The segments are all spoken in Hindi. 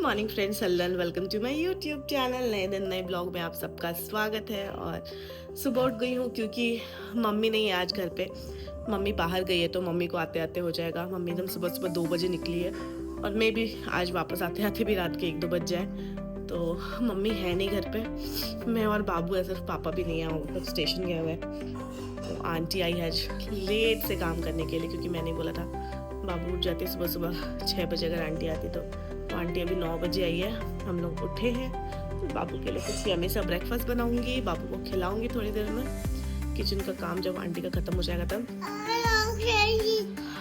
Morning friends, hello and welcome to my YouTube channel. नए दिन नए ब्लॉग में आप सबका स्वागत है। और सुबह उठ गई हूँ क्योंकि मम्मी नहीं है आज घर पे। मम्मी बाहर गई है तो मम्मी को आते आते हो जाएगा। मम्मी एकदम सुबह सुबह 2 बजे निकली है और मैं भी आज वापस आते आते भी रात के 1-2 बज जाए। तो मम्मी है नहीं घर पे, मैं और बाबू है, सिर्फ पापा भी नहीं है, वो स्टेशन गए हुए हैं। तो आंटी आई है आज लेट से काम करने के लिए, क्योंकि मैंने बोला था बाबू उठ जाते सुबह सुबह 6 बजे अगर आंटी आती तो आंटी अभी 9 बजे आई है। हम लोग उठे हैं तो बाबू के लिए कुछ यम्मी सा ब्रेकफास्ट बनाऊंगी, बाबू को खिलाऊंगी थोड़ी देर में। किचन का काम जब आंटी का खत्म हो जाएगा तब।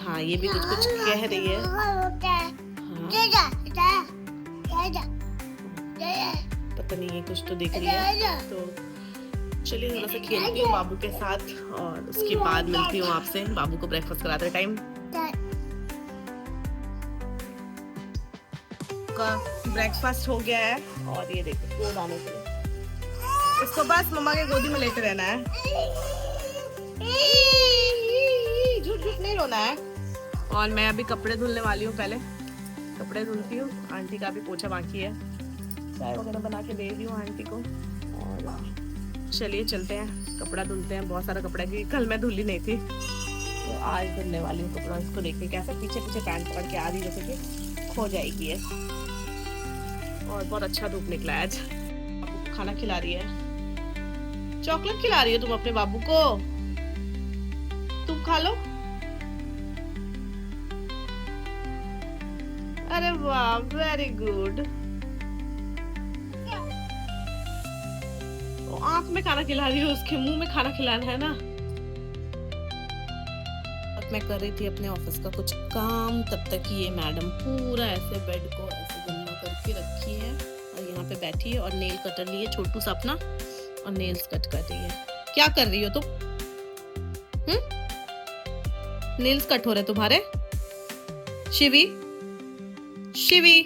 हाँ, ये भी कुछ कुछ कह रही है। हाँ, पता नहीं, ये कुछ तो देख रही है। तो चलिए थोड़ा सा खेलती हूँ बाबू के साथ और उसके बाद मिलती हूँ आपसे। बाबू को ब्रेकफास्ट कराते टाइम का ब्रेकफास्ट हो गया है। और ये देखो दूध आने के लिए इसको बस मम्मा के गोदी में लेते रहना है, झूठ झूठ नहीं रोना है। और मैं अभी कपड़े धुलने वाली हूँ, पहले कपड़े धुलती हूँ। आंटी का भी पोछा बाकी है, चाय वगैरह बना के दे दी हूँ आंटी को। और चलिए चलते हैं, कपड़ा धुलते हैं। बहुत सारा कपड़ा है, कल मैं धुली नहीं थी तो आज धुलने वाली हूँ कपड़ा। इसको देखिए कैसे पीछे पीछे पैंट पकड़ के आ रही, जैसे कि खो जाएगी है। और बहुत अच्छा धूप निकला है आज। बाबू को खाना खिला रही है, चॉकलेट खिला रही है तुम अपने बाबू को। तुम खा लो। अरे वाह, वेरी गुड। आंख में खाना खिला रही हो, उसके मुंह में खाना खिलाना है ना। मैं कर रही थी अपने ऑफिस का कुछ काम, तब तक ये मैडम पूरा ऐसे बेड को ऐसे गंदा करके रखी है और यहाँ पे बैठी है और नेल कटर लिए छोटू सा अपना और नेल्स कट कर रही है। क्या कर रही हो तुम? नेल्स कट हो रहे तुम्हारे। शिवी शिवी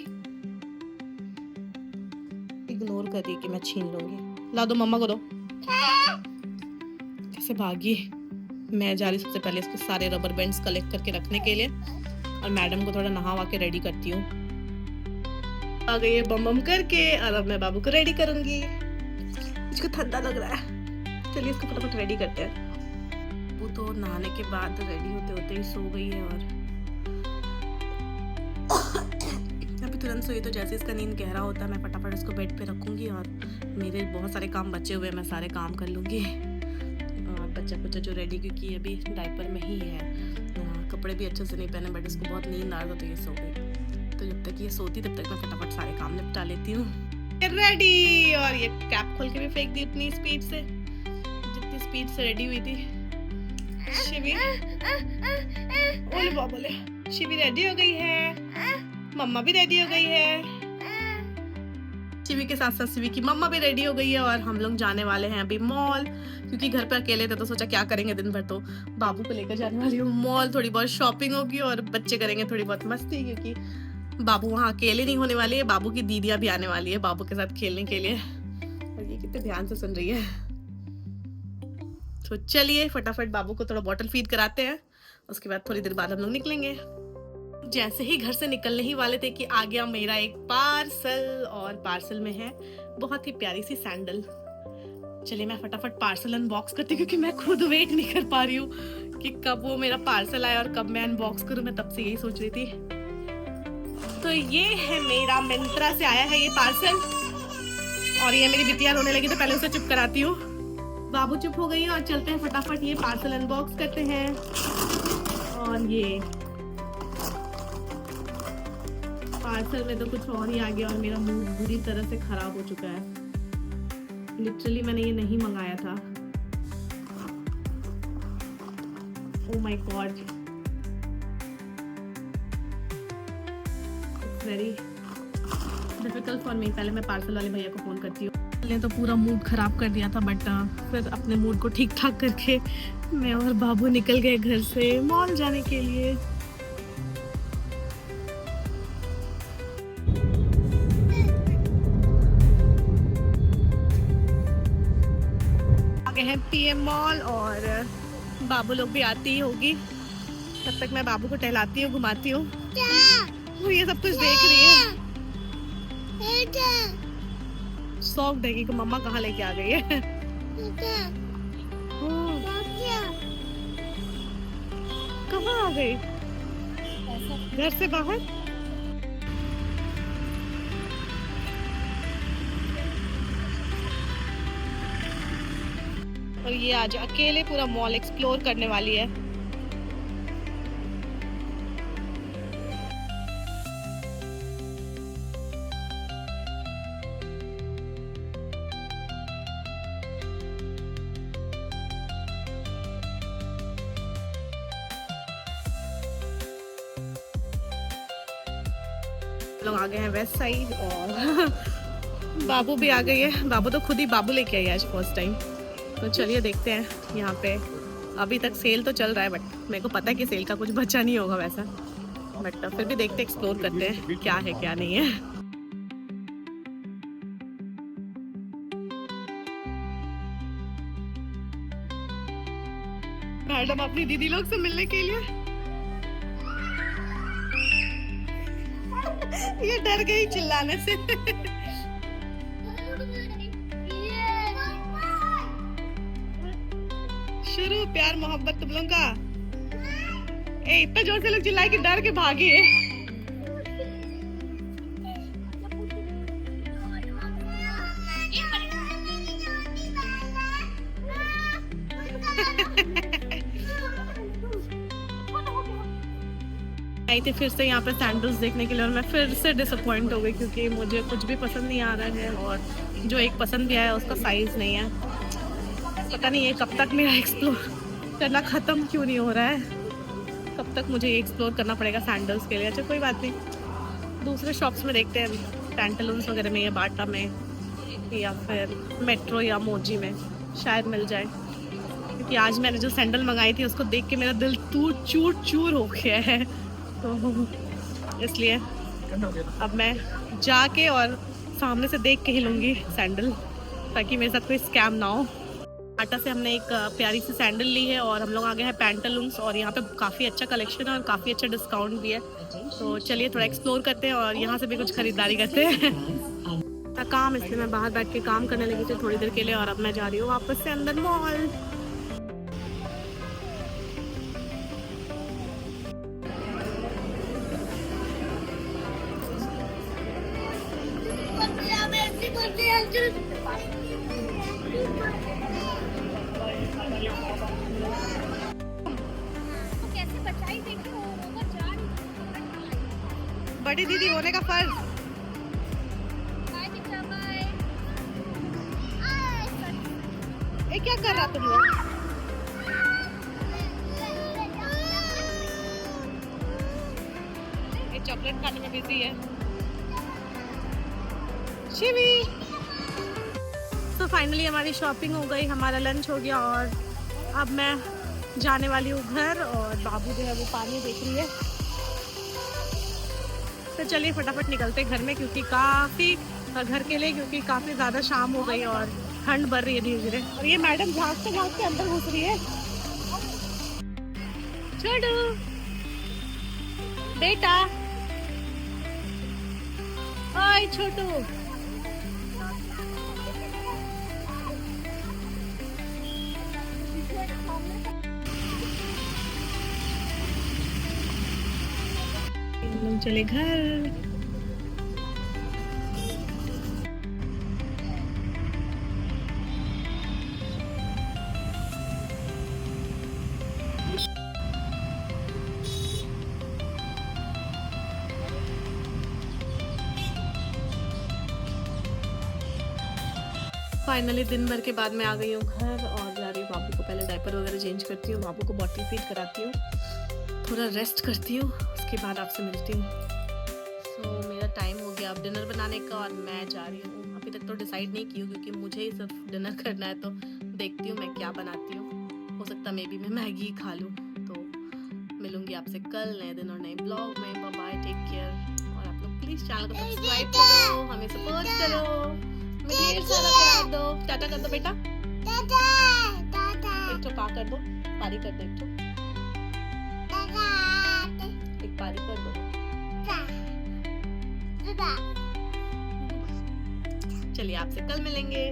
इग्नोर कर रही कि मैं छीन लूंगी। ला दो, मम्मा को दो। कैसे भागी। मैं जा रही सबसे पहले इसके सारे रबर बैंड्स कलेक्ट करके रखने के लिए और मैडम को थोड़ा नहा के रेडी करती हूँ। आ गई है बम बम करके और अब मैं बाबू को रेडी करूंगी। मुझको ठंडा लग रहा है, चलिए इसको फटाफट रेडी करते हैं। वो तो नहाने के बाद रेडी होते होते ही सो गई है और अभी तुरंत सोई। तो जैसे इसका नींद गहरा होता है मैं फटाफट इसको बेड पे रखूंगी और मेरे बहुत सारे काम बचे हुए मैं सारे काम कर लूंगी। बच्चा बच्चा जो रेडी, क्योंकि अभी डायपर में ही है, कपड़े भी अच्छे से नहीं पहने, बट इसको बहुत नींद आ रहा था तो ये सो गई। तो जब तक ये सोती तब तक मैं फटाफट सारे काम निपटा लेती हूँ। रेडी। और ये कैप खोल के भी फेंक दी उतनी स्पीड से जितनी स्पीड से रेडी हुई थी। शिवी ओले बाबले, शिवी रेडी हो गई है, मम्मा भी रेडी हो गई है। शिवी के साथ साथ शिवी की मम्मा भी रेडी हो गई है और हम लोग जाने वाले हैं अभी मॉल, क्योंकि घर पे अकेले थे तो सोचा क्या करेंगे दिन भर। तो बाबू को लेकर जाने वाली हूँ मॉल, थोड़ी बहुत शॉपिंग होगी और बच्चे करेंगे थोड़ी बहुत मस्ती, क्योंकि बाबू वहाँ अकेले नहीं होने वाली है, बाबू की दीदियाँ भी आने वाली है बाबू के साथ खेलने के लिए। और ये कितने ध्यान से सुन रही है। तो चलिए फटाफट बाबू को थोड़ा बॉटल फीड कराते हैं, उसके बाद थोड़ी देर बाद हम लोग निकलेंगे। जैसे ही घर से निकलने ही वाले थे कि आ गया मेरा एक पार्सल, और पार्सल में है बहुत ही प्यारी सी सैंडल। चलिए मैं फटाफट पार्सल अनबॉक्स करती हूँ, क्योंकि मैं खुद वेट नहीं कर पा रही हूँ कि कब वो मेरा पार्सल आए और कब मैं अनबॉक्स करूँ। मैं तब से यही सोच रही थी। तो ये है मेरा मिंत्रा से आया है ये पार्सल, और ये मेरी बिटिया रोने लगी तो पहले उसे चुप कराती हूँ। बाबू चुप हो गई है और चलते हैं फटाफट ये पार्सल अनबॉक्स करते हैं। और ये पार्सल में तो कुछ और ही आ गया और मेरा मूड बुरी तरह से खराब हो चुका है। लिटरली मैंने ये नहीं मंगाया था। Oh my God, it's very difficult for me. पहले मैं पार्सल वाले भैया को फोन करती हूँ। मैंने तो पूरा मूड खराब कर दिया था, बट फिर अपने मूड को ठीक ठाक करके मैं और बाबू निकल गए घर से मॉल जाने के लिए। हैं पीएम मॉल और बाबू लोग भी आती ही होगी। तब तक मैं बाबू को टहलाती हूँ, घुमाती हूँ। वो ये सब कुछ देख रही है। शॉक्ड है कि मम्मा कहाँ लेके आ गई है। कहाँ आ गई? घर से बाहर? और ये आज अकेले पूरा मॉल एक्सप्लोर करने वाली है। लोग आ गए हैं वेस्ट साइड और बाबू भी आ गई है। बाबू तो खुद ही बाबू लेके आई है आज फर्स्ट टाइम। तो चलिए देखते हैं यहाँ पे। अभी तक सेल तो चल रहा है बट मेरे को पता है कि सेल का कुछ बचा नहीं होगा वैसा, बट फिर भी देखते एक्सप्लोर करते हैं क्या है क्या नहीं है। मैडम अपनी दीदी लोग से मिलने के लिए ये डर गई चिल्लाने से। शुरू प्यार मोहब्बत तुम लोग का। इतना जोर से लोग चिल्लाए कि डर के भागे। आई थी फिर से यहाँ पे सैंडल्स देखने के लिए और मैं फिर से डिसअपॉइंट हो गई क्योंकि मुझे कुछ भी पसंद नहीं आ रहा है और जो एक पसंद भी आया उसका साइज नहीं है। पता नहीं ये कब तक मेरा एक्सप्लोर करना ख़त्म क्यों नहीं हो रहा है। कब तक मुझे ये एक्सप्लोर करना पड़ेगा सैंडल्स के लिए। अच्छा कोई बात नहीं, दूसरे शॉप्स में देखते हैं, पैंटालून्स वगैरह में या बाटा में या फिर मेट्रो या मोजी में शायद मिल जाए। क्योंकि आज मैंने जो सैंडल मंगाई थी उसको देख के मेरा दिल चूर चूर हो गया है। तो इसलिए अब मैं जाके और सामने से देख के ही लूँगी सैंडल, ताकि मेरे साथ कोई स्कैम ना हो। बाटा से हमने एक प्यारी सी सैंडल ली है और हम लोग आ गए हैं पैंटालून्स और यहाँ पे काफ़ी अच्छा कलेक्शन है और काफ़ी अच्छा डिस्काउंट भी है। तो चलिए थोड़ा एक्सप्लोर करते हैं और यहाँ से भी कुछ खरीदारी करते हैं। काम इसलिए मैं बाहर बैठ के काम करने लगी थी थोड़ी देर के लिए और अब मैं जा रही हूँ वापस से अंदर मॉल। बड़ी दीदी होने का फर्ज। ये क्या कर रहा तुम लोग? ये चॉकलेट खाने में बिजी है शिवी। तो फाइनली हमारी शॉपिंग हो गई, हमारा लंच हो गया और अब मैं जाने वाली हूँ घर और बाबू जो है वो पानी देख रही है। तो चलिए फटाफट निकलते घर में क्योंकि काफ़ी घर के लिए क्योंकि काफ़ी ज़्यादा शाम हो गई और ठंड बढ़ रही है धीरे धीरे। और ये मैडम भागते भागते अंदर घुस रही है। छोटू बेटा, ओए छोटू, चले घर। फाइनली दिन भर के बाद मैं आ गई हूँ घर और जा रही हूँ बाबू को पहले डायपर वगैरह चेंज करती हूँ, बाबू को बॉटल फीड कराती हूँ, थोड़ा रेस्ट करती हूँ, उसके बाद आपसे मिलती हूँ। सो मेरा टाइम हो गया अब डिनर बनाने का और मैं जा रही हूँ। अभी तक तो डिसाइड नहीं की हूँ क्योंकि मुझे ही सिर्फ डिनर करना है, तो देखती हूँ मैं क्या बनाती हूँ। हो सकता मे बी मैं मैगी खा लूँ। तो मिलूंगी आपसे कल नए दिन और नए ब्लॉग में। Bye bye, take care. और आप लोग प्लीज़ चैनल को सब्सक्राइब करो, हमें सपोर्ट करो, ढेर सारा प्यार दो। टाटा कर दो बेटा, एक तो पा कर दो, पारी कर दो, एक पारी कर दो। चलिए आपसे कल मिलेंगे।